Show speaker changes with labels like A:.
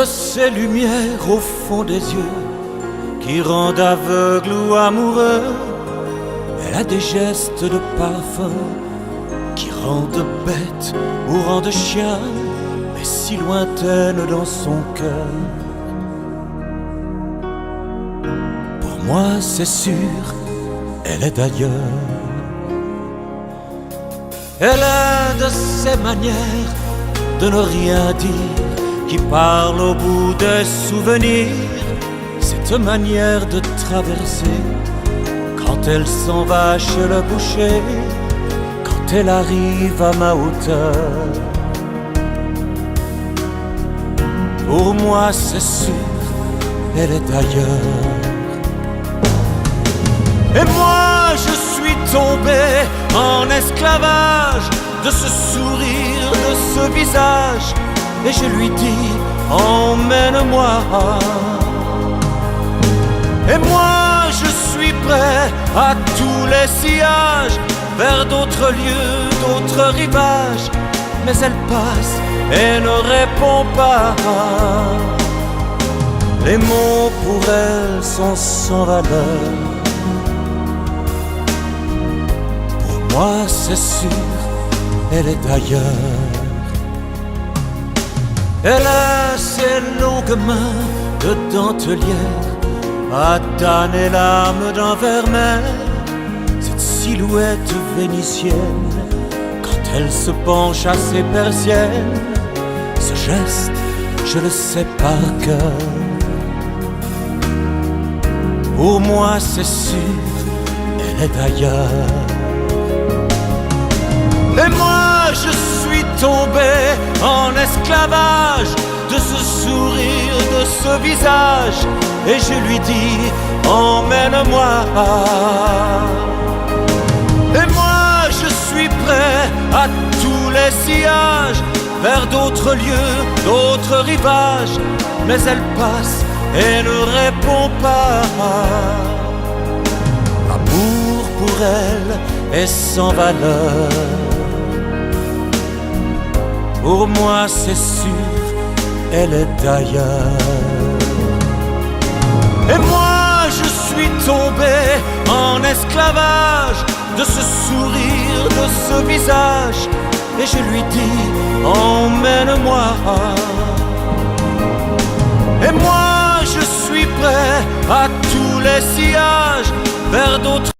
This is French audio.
A: de ces lumières au fond des yeux qui rendent aveugle ou amoureux. Elle a des gestes de parfum qui rendent bête ou rendent chien, mais si lointaine dans son cœur. Pour moi c'est sûr, elle est d'ailleurs. Elle a de ces manières de ne rien dire qui parle au bout des souvenirs. Cette manière de traverser quand elle s'en va chez le boucher, quand elle arrive à ma hauteur. Pour moi c'est sûr, elle est ailleurs. Et moi je suis tombé en esclavage de ce sourire, de ce visage, et je lui dis emmène-moi. Et moi je suis prêt à tous les sillages, vers d'autres lieux, d'autres rivages, mais elle passe et ne répond pas. Les mots pour elle sont sans valeur. Pour moi c'est sûr, elle est ailleurs. Elle a ses longues mains de dentelière à damner l'âme d'un vermeil. Cette silhouette vénitienne quand elle se penche à ses persiennes, ce geste je le sais par cœur. Pour moi c'est sûr, elle est ailleurs. Et moi je suis tombé en esclavage de ce sourire, de ce visage, et je lui dis emmène-moi. Et moi je suis prêt à tous les sillages, vers d'autres lieux, d'autres rivages, mais elle passe et ne répond pas. L'amour pour elle est sans valeur. Pour moi c'est sûr, elle est ailleurs. Et moi je suis tombé en esclavage de ce sourire, de ce visage, et je lui dis emmène-moi. Et moi je suis prêt à tous les sillages, vers d'autres